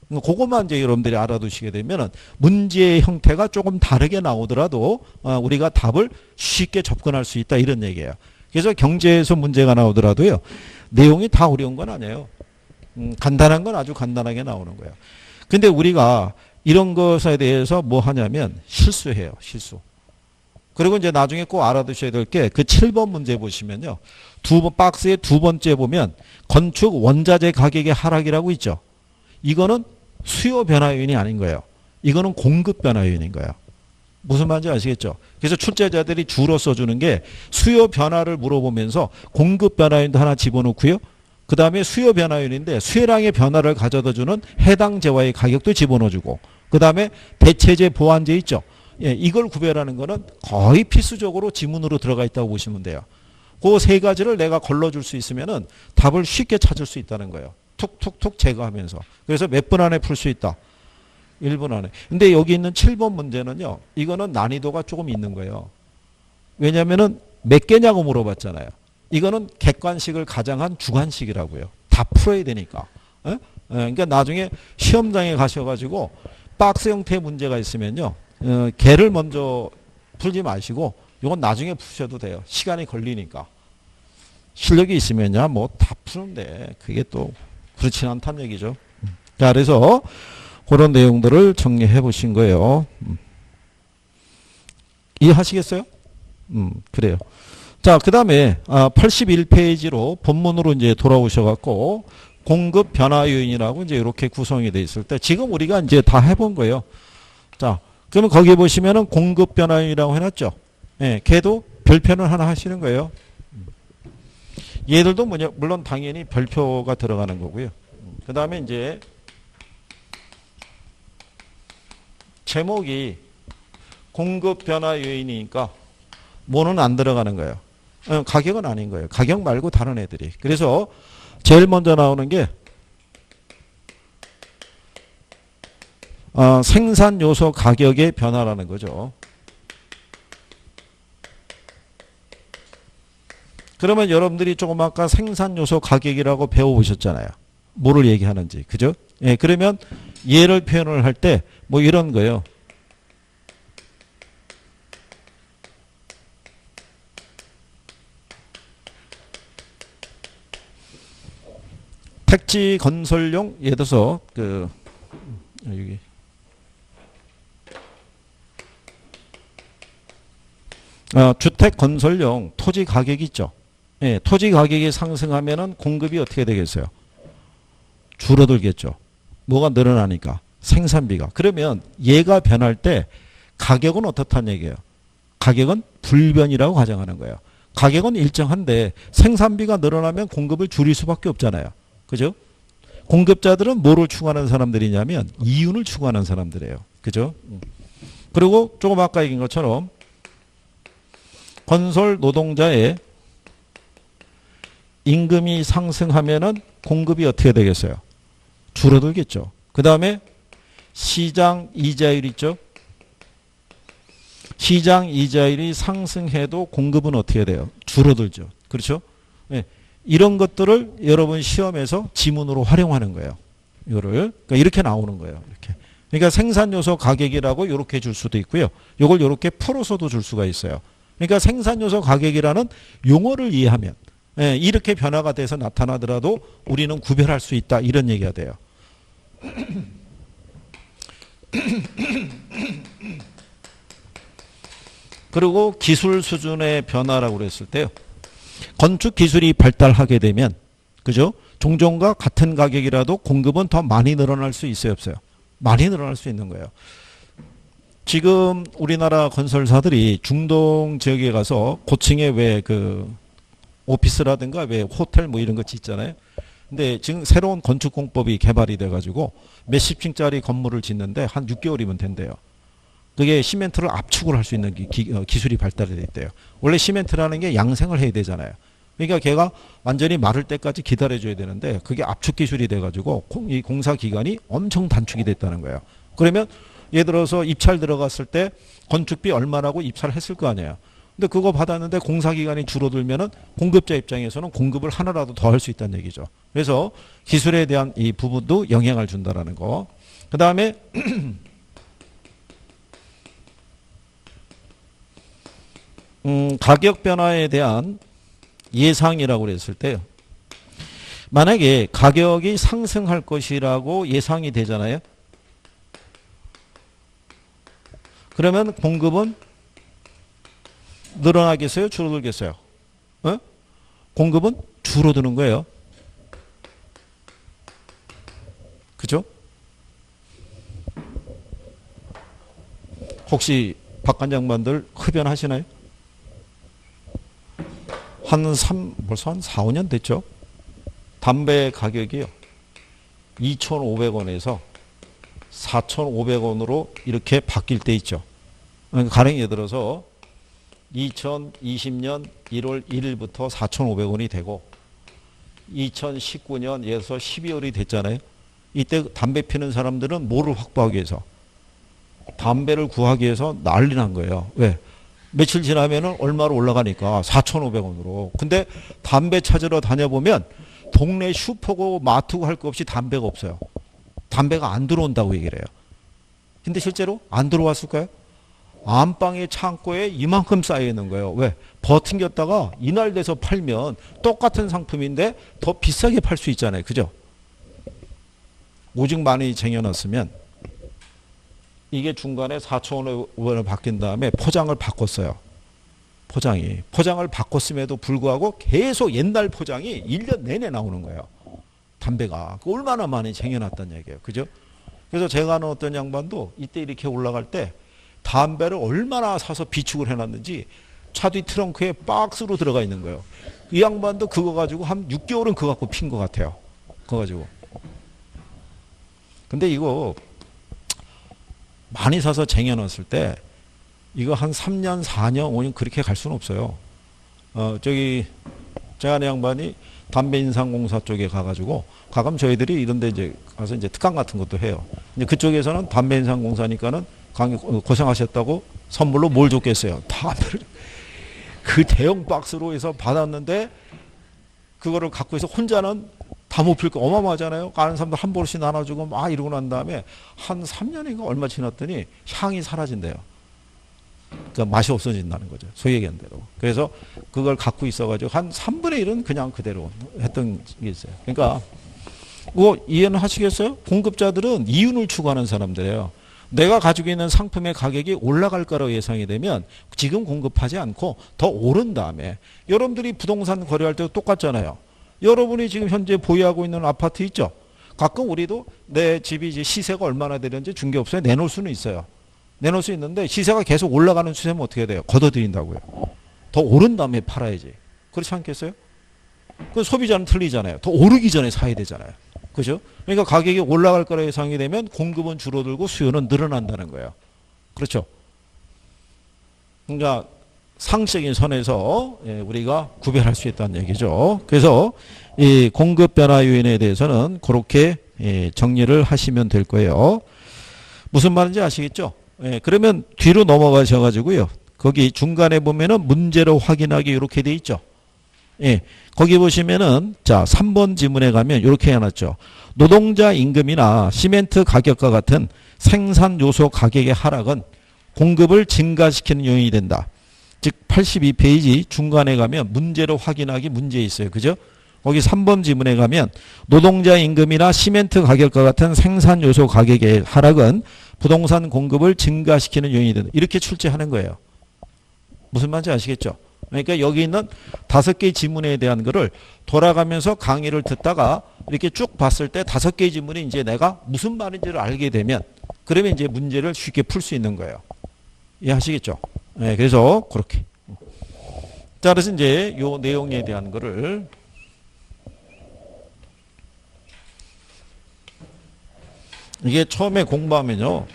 그것만 이제 여러분들이 알아두시게 되면은 문제의 형태가 조금 다르게 나오더라도 우리가 답을 쉽게 접근할 수 있다 이런 얘기예요. 그래서 경제에서 문제가 나오더라도요, 내용이 다 어려운 건 아니에요. 간단한 건 아주 간단하게 나오는 거예요. 근데 우리가 이런 것에 대해서 뭐 하냐면 실수해요. 실수. 그리고 이제 나중에 꼭 알아두셔야 될 게 그 7번 문제 보시면요. 박스의 두 번째 보면 건축 원자재 가격의 하락이라고 있죠. 이거는 수요 변화 요인이 아닌 거예요. 이거는 공급 변화 요인인 거예요. 무슨 말인지 아시겠죠? 그래서 출제자들이 주로 써주는 게 수요 변화를 물어보면서 공급 변화 요인도 하나 집어넣고요. 그 다음에 수요 변화 요인인데 수요량의 변화를 가져다주는 해당 재화의 가격도 집어넣어주고 그 다음에 대체재 보완재 있죠. 예, 이걸 구별하는 거는 거의 필수적으로 지문으로 들어가 있다고 보시면 돼요. 그 세 가지를 내가 걸러줄 수 있으면은 답을 쉽게 찾을 수 있다는 거예요. 툭툭툭 제거하면서. 그래서 몇 분 안에 풀 수 있다. 1분 안에. 근데 여기 있는 7번 문제는요. 이거는 난이도가 조금 있는 거예요. 왜냐면은 몇 개냐고 물어봤잖아요. 이거는 객관식을 가장한 주관식이라고요. 다 풀어야 되니까. 그러니까 나중에 시험장에 가셔가지고 박스 형태의 문제가 있으면요. 개를 먼저 풀지 마시고 이건 나중에 푸셔도 돼요. 시간이 걸리니까. 실력이 있으면야 뭐 다 푸는데 그게 또 그렇진 않다는 얘기죠. 자, 그래서 그런 내용들을 정리해 보신 거예요. 이해하시겠어요? 그래요. 자, 그 다음에 81페이지로 본문으로 이제 돌아오셔갖고 공급 변화 요인이라고 이제 이렇게 구성이 돼 있을 때 지금 우리가 이제 다 해본 거예요. 자, 그러면 거기에 보시면은 공급 변화 요인이라고 해놨죠. 예, 걔도 별표는 하나 하시는 거예요. 얘들도 물론 당연히 별표가 들어가는 거고요. 그 다음에 이제 제목이 공급 변화 요인이니까 뭐는 안 들어가는 거예요. 가격은 아닌 거예요. 가격 말고 다른 애들이. 그래서 제일 먼저 나오는 게 생산 요소 가격의 변화라는 거죠. 그러면 여러분들이 조금 아까 생산 요소 가격이라고 배워보셨잖아요. 뭐를 얘기하는지. 그죠? 예, 그러면 얘를 표현을 할 때 뭐 이런 거예요. 택지 건설용 예를 들어서 여기 주택 건설용 토지 가격이 있죠. 예, 토지 가격이 상승하면은 공급이 어떻게 되겠어요? 줄어들겠죠. 뭐가 늘어나니까 생산비가. 그러면 얘가 변할 때 가격은 어떻다는 얘기예요? 가격은 불변이라고 가정하는 거예요. 가격은 일정한데 생산비가 늘어나면 공급을 줄일 수밖에 없잖아요. 그죠? 공급자들은 뭐를 추구하는 사람들이냐면 이윤을 추구하는 사람들이에요. 그죠? 그리고 조금 아까 얘기한 것처럼 건설 노동자의 임금이 상승하면은 공급이 어떻게 되겠어요? 줄어들겠죠. 그 다음에 시장 이자율 있죠? 시장 이자율이 상승해도 공급은 어떻게 돼요? 줄어들죠. 그렇죠? 네. 이런 것들을 여러분 시험에서 지문으로 활용하는 거예요. 이거를. 그러니까 이렇게 나오는 거예요. 이렇게. 그러니까 생산요소 가격이라고 이렇게 줄 수도 있고요. 이걸 이렇게 풀어서도 줄 수가 있어요. 그러니까 생산요소 가격이라는 용어를 이해하면 이렇게 변화가 돼서 나타나더라도 우리는 구별할 수 있다. 이런 얘기가 돼요. 그리고 기술 수준의 변화라고 그랬을 때요. 건축 기술이 발달하게 되면 그죠? 종종과 같은 가격이라도 공급은 더 많이 늘어날 수 있어요, 없어요? 많이 늘어날 수 있는 거예요. 지금 우리나라 건설사들이 중동 지역에 가서 고층에 왜 오피스라든가 왜 호텔 뭐 이런 거 짓잖아요. 근데 지금 새로운 건축공법이 개발이 돼가지고 몇십 층짜리 건물을 짓는데 한 6개월이면 된대요. 그게 시멘트를 압축을 할 수 있는 기술이 발달이 돼 있대요. 원래 시멘트라는 게 양생을 해야 되잖아요. 그러니까 걔가 완전히 마를 때까지 기다려줘야 되는데 그게 압축 기술이 돼가지고 이 공사 기간이 엄청 단축이 됐다는 거예요. 그러면 예를 들어서 입찰 들어갔을 때 건축비 얼마라고 입찰을 했을 거 아니에요. 근데 그거 받았는데 공사 기간이 줄어들면은 공급자 입장에서는 공급을 하나라도 더 할 수 있다는 얘기죠. 그래서 기술에 대한 이 부분도 영향을 준다라는 거. 그 다음에 가격 변화에 대한 예상이라고 그랬을 때요. 만약에 가격이 상승할 것이라고 예상이 되잖아요. 그러면 공급은 늘어나겠어요? 줄어들겠어요? 어? 공급은 줄어드는 거예요. 그죠? 혹시 박관장반들 흡연하시나요? 벌써 한 4, 5년 됐죠? 담배 가격이요. 2,500원에서 4,500원으로 이렇게 바뀔 때 있죠. 가령 예를 들어서 2020년 1월 1일부터 4,500원이 되고 2019년에서 12월이 됐잖아요. 이때 담배 피는 사람들은 뭐를 확보하기 위해서? 담배를 구하기 위해서 난리 난 거예요. 왜? 며칠 지나면은 얼마로 올라가니까 4,500원으로. 근데 담배 찾으러 다녀보면 동네 슈퍼고 마트고 할 거 없이 담배가 없어요. 담배가 안 들어온다고 얘기를 해요. 근데 실제로 안 들어왔을까요? 안방의 창고에 이만큼 쌓여 있는 거예요. 왜? 버팅겼다가 이날 돼서 팔면 똑같은 상품인데 더 비싸게 팔 수 있잖아요. 그죠? 오직 많이 쟁여놨으면 이게 중간에 4,500원을 바뀐 다음에 포장을 바꿨어요. 포장을 바꿨음에도 불구하고 계속 옛날 포장이 1년 내내 나오는 거예요. 담배가. 얼마나 많이 쟁여놨다는 얘기예요. 그죠? 그래서 제가 아는 어떤 양반도 이때 이렇게 올라갈 때 담배를 얼마나 사서 비축을 해놨는지 차 뒤 트렁크에 박스로 들어가 있는 거예요. 이 양반도 그거 가지고 한 6개월은 그거 갖고 핀 것 같아요. 그거 가지고. 근데 이거 많이 사서 쟁여놨을 때 이거 한 3년, 4년, 5년 그렇게 갈 수는 없어요. 제가 아는 양반이 담배인상공사 쪽에 가가지고 가끔 저희들이 이런데 이제 가서 이제 특강 같은 것도 해요. 이제 그쪽에서는 담배인상공사니까는 고생하셨다고 선물로 뭘 줬겠어요? 담배를 그 대형 박스로 해서 받았는데 그거를 갖고 있어 혼자는 다 못 필 거 어마어마하잖아요. 아는 사람들 한 보씩 나눠주고 막 이러고 난 다음에 한 3년인가 얼마 지났더니 향이 사라진대요. 그러니까 맛이 없어진다는 거죠. 소위 얘기한 대로. 그래서 그걸 갖고 있어가지고 한 3분의 1은 그냥 그대로 했던 게 있어요. 그러니까 그거 이해는 하시겠어요? 공급자들은 이윤을 추구하는 사람들이에요. 내가 가지고 있는 상품의 가격이 올라갈 거라고 예상이 되면 지금 공급하지 않고 더 오른 다음에 여러분들이 부동산 거래할 때도 똑같잖아요. 여러분이 지금 현재 보유하고 있는 아파트 있죠? 가끔 우리도 내 집이 이제 시세가 얼마나 되는지 중개업소에 내놓을 수는 있어요. 내놓을 수 있는데 시세가 계속 올라가는 추세면 어떻게 돼요? 걷어들인다고요. 더 오른 다음에 팔아야지. 그렇지 않겠어요? 그 소비자는 틀리잖아요. 더 오르기 전에 사야 되잖아요. 그죠? 그러니까 가격이 올라갈 거라 예상이 되면 공급은 줄어들고 수요는 늘어난다는 거예요. 그렇죠? 그러니까 상식적인 선에서 우리가 구별할 수 있다는 얘기죠. 그래서 이 공급 변화 요인에 대해서는 그렇게 정리를 하시면 될 거예요. 무슨 말인지 아시겠죠? 그러면 뒤로 넘어가셔가지고요. 거기 중간에 보면은 문제로 확인하기 이렇게 돼 있죠. 거기 보시면은 자 3번 지문에 가면 이렇게 해놨죠. 노동자 임금이나 시멘트 가격과 같은 생산 요소 가격의 하락은 공급을 증가시키는 요인이 된다. 즉 82페이지 중간에 가면 문제로 확인하기 문제 있어요. 그죠? 거기 3번 지문에 가면 노동자 임금이나 시멘트 가격과 같은 생산 요소 가격의 하락은 부동산 공급을 증가시키는 요인이 된다. 이렇게 출제하는 거예요. 무슨 말인지 아시겠죠? 그러니까 여기 있는 5개의 지문에 대한 거를 돌아가면서 강의를 듣다가 이렇게 쭉 봤을 때 5개의 지문이 이제 내가 무슨 말인지를 알게 되면 그러면 이제 문제를 쉽게 풀 수 있는 거예요. 이해하시겠죠? 그래서 그렇게. 자, 그래서 이제 요 내용에 대한 거를 이게 처음에 공부하면요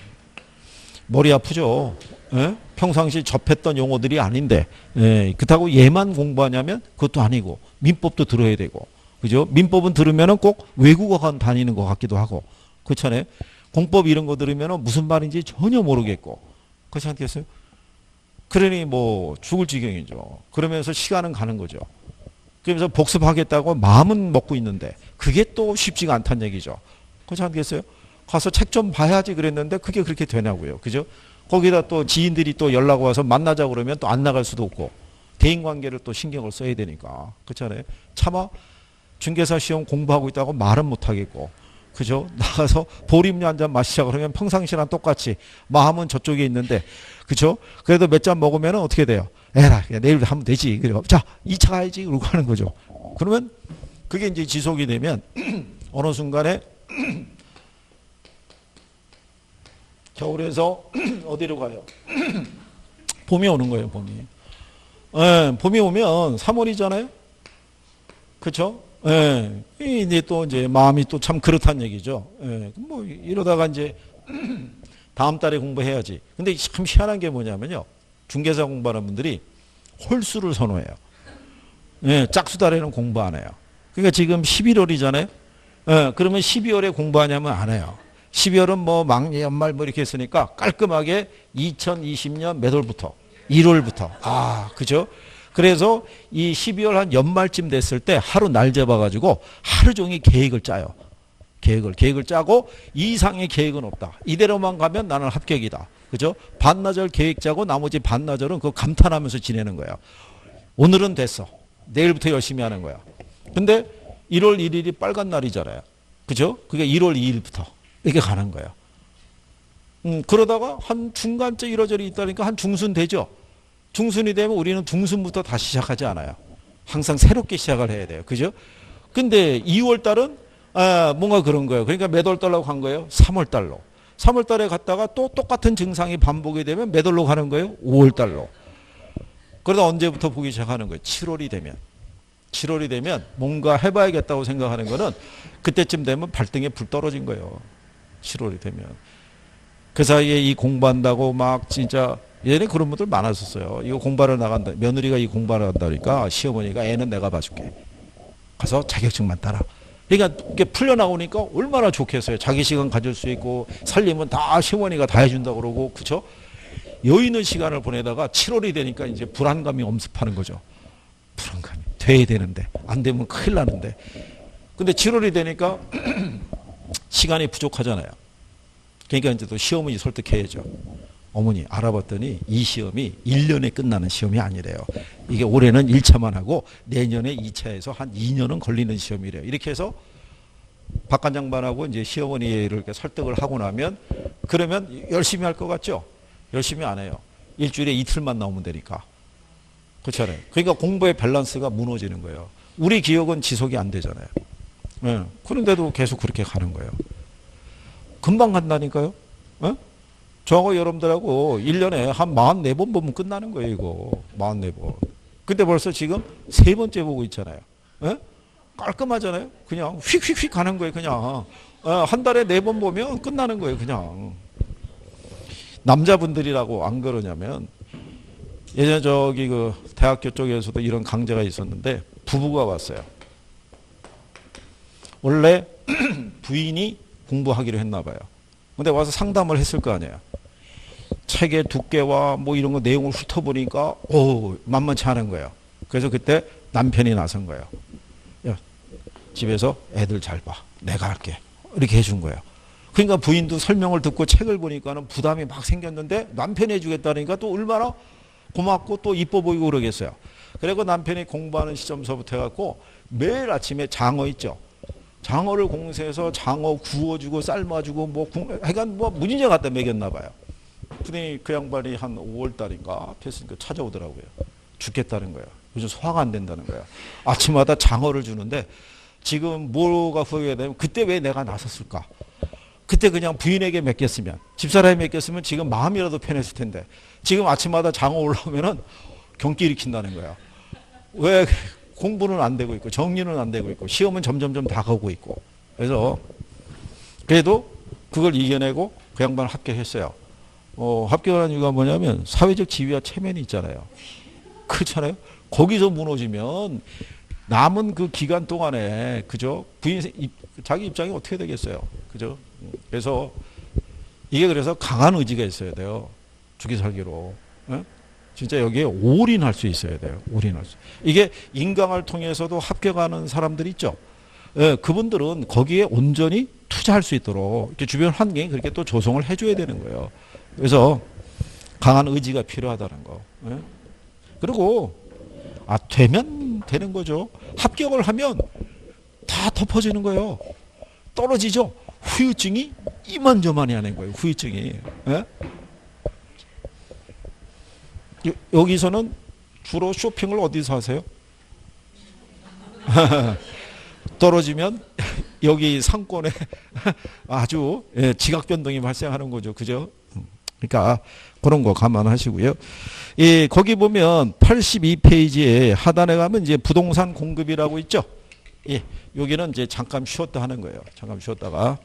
머리 아프죠. 예? 평상시 접했던 용어들이 아닌데, 예, 그렇다고 얘만 공부하냐면 그것도 아니고 민법도 들어야 되고, 그죠? 민법은 들으면은 꼭 외국어관 다니는 것 같기도 하고, 그렇잖아요. 공법 이런 거 들으면은 무슨 말인지 전혀 모르겠고, 그렇지 않겠어요? 그러니 뭐 죽을 지경이죠. 그러면서 시간은 가는 거죠. 그러면서 복습하겠다고 마음은 먹고 있는데 그게 또 쉽지가 않다는 얘기죠. 그렇지 않겠어요? 가서 책 좀 봐야지 그랬는데 그게 그렇게 되냐고요. 그죠? 거기다 또 지인들이 또 연락 와서 만나자 그러면 또 안 나갈 수도 없고 대인관계를 또 신경을 써야 되니까. 그렇잖아요. 차마 중개사 시험 공부하고 있다고 말은 못 하겠고, 그죠? 나가서 보림료 한 잔 마시자 그러면 평상시랑 똑같이 마음은 저쪽에 있는데, 그죠? 그래도 몇 잔 먹으면 어떻게 돼요? 에라, 내일 하면 되지. 그래요. 자, 2차 가야지. 그러고 하는 거죠. 그러면 그게 이제 지속이 되면 어느 순간에 겨울에서 어디로 가요? 봄이 오는 거예요, 봄이. 예, 봄이 오면 3월이잖아요? 그쵸? 예, 이제 또 이제 마음이 또 참 그렇단 얘기죠. 예, 뭐 이러다가 이제 다음 달에 공부해야지. 근데 참 희한한 게 뭐냐면요. 중개사 공부하는 분들이 홀수를 선호해요. 예, 짝수달에는 공부 안 해요. 그러니까 지금 11월이잖아요? 예, 그러면 12월에 공부하냐면 안 해요. 12월은 뭐 막내 연말 뭐 이렇게 했으니까 깔끔하게 2020년 몇 월부터? 1월부터. 아, 그죠? 그래서 이 12월 한 연말쯤 됐을 때 하루 날 잡아가지고 하루 종일 계획을 짜요. 계획을 짜고 이상의 계획은 없다. 이대로만 가면 나는 합격이다. 그죠? 반나절 계획 짜고 나머지 반나절은 그거 감탄하면서 지내는 거예요. 오늘은 됐어. 내일부터 열심히 하는 거야. 근데 1월 1일이 빨간 날이잖아요. 그죠? 그게 1월 2일부터 이렇게 가는 거예요. 그러다가 한 중간쯤 이러저리 있다니까 한 중순 되죠. 중순이 되면 우리는 중순부터 다시 시작하지 않아요. 항상 새롭게 시작을 해야 돼요. 그죠? 근데 2월 달은 뭔가 그런 거예요. 그러니까 몇 월 달로 간 거예요? 3월 달로. 3월 달에 갔다가 또 똑같은 증상이 반복이 되면 몇 월로 가는 거예요? 5월 달로. 그러다 언제부터 보기 시작하는 거예요? 7월이 되면. 7월이 되면 뭔가 해봐야겠다고 생각하는 거는 그때쯤 되면 발등에 불 떨어진 거예요. 7월이 되면. 그 사이에 이 공부한다고 막 진짜 예전에 그런 분들 많았었어요. 이거 공부하러 나간다. 며느리가 이 공부하러 간다니까 시어머니가 애는 내가 봐줄게. 가서 자격증만 따라. 그러니까 이게 풀려나오니까 얼마나 좋겠어요. 자기 시간 가질 수 있고 살림은 다 시어머니가 다 해준다고 그러고 그렇죠? 여유 있는 시간을 보내다가 7월이 되니까 이제 불안감이 엄습하는 거죠. 불안감이. 돼야 되는데 안 되면 큰일 나는데. 근데 7월이 되니까 시간이 부족하잖아요. 그러니까 이제 또 시어머니 설득해야죠. 어머니 알아봤더니 이 시험이 1년에 끝나는 시험이 아니래요. 이게 올해는 1차만 하고 내년에 2차에서 한 2년은 걸리는 시험이래요. 이렇게 해서 박관장반하고 이제 시어머니를 이렇게 설득을 하고 나면 그러면 열심히 할 것 같죠? 열심히 안 해요. 일주일에 이틀만 나오면 되니까. 그렇잖아요. 그러니까 공부의 밸런스가 무너지는 거예요. 우리 기억은 지속이 안 되잖아요. 네. 그런데도 계속 그렇게 가는 거예요. 금방 간다니까요. 네? 저하고 여러분들하고 1년에 한 44번 보면 끝나는 거예요, 이거. 44번. 근데 벌써 지금 3번째 보고 있잖아요. 예? 깔끔하잖아요? 그냥 휙휙휙 가는 거예요, 그냥. 한 달에 4번 보면 끝나는 거예요, 그냥. 남자분들이라고 안 그러냐면, 예전에 저기 그 대학교 쪽에서도 이런 강좌가 있었는데, 부부가 왔어요. 원래 부인이 공부하기로 했나 봐요. 근데 와서 상담을 했을 거 아니에요. 책의 두께와 뭐 이런 거 내용을 훑어보니까 만만치 않은 거예요. 그래서 그때 남편이 나선 거예요. 야, 집에서 애들 잘 봐. 내가 할게. 이렇게 해준 거예요. 그러니까 부인도 설명을 듣고 책을 보니까는 부담이 막 생겼는데 남편이 해주겠다니까 또 얼마나 고맙고 또 이뻐 보이고 그러겠어요. 그리고 남편이 공부하는 시점서부터 해갖고 매일 아침에 장어 있죠. 장어를 공수해서 장어 구워주고 삶아주고 뭐 하여간 뭐 무진장 갖다 먹였나 봐요. 그러니 그 양반이 한 5월달인가 됐으니까 찾아오더라고요. 죽겠다는 거예요. 요즘 소화가 안 된다는 거예요. 아침마다 장어를 주는데 지금 뭐가 후회가 되면 그때 왜 내가 나섰을까? 그때 그냥 부인에게 맡겼으면 집사람이 맡겼으면 지금 마음이라도 편했을 텐데 지금 아침마다 장어 올라오면은 경기 일으킨다는 거예요. 왜 공부는 안 되고 있고 정리는 안 되고 있고 시험은 점점점 다가오고 있고 그래서 그래도 그걸 이겨내고 그 양반은 합격했어요. 합격한 이유가 뭐냐면 사회적 지위와 체면이 있잖아요. 그렇잖아요. 거기서 무너지면 남은 그 기간 동안에 그죠? 자기 입장이 어떻게 되겠어요? 그죠? 그래서 이게 그래서 강한 의지가 있어야 돼요. 죽이 살기로. 예? 진짜 여기에 올인할 수 있어야 돼요. 올인할 수. 이게 인강을 통해서도 합격하는 사람들 있죠. 예, 그분들은 거기에 온전히 투자할 수 있도록 이렇게 주변 환경이 그렇게 또 조성을 해줘야 되는 거예요. 그래서 강한 의지가 필요하다는 거. 예? 그리고 되면 되는 거죠. 합격을 하면 다 덮어지는 거예요. 떨어지죠. 후유증이 이만저만이 하는 거예요. 후유증이. 예? 여기서는 주로 쇼핑을 어디서 하세요? 떨어지면 여기 상권에 아주 지각 변동이 발생하는 거죠. 그죠? 그러니까 그런 거 감안하시고요. 거기 보면 82페이지에 하단에 가면 이제 부동산 공급이라고 있죠. 여기는 이제 잠깐 쉬었다 하는 거예요. 잠깐 쉬었다가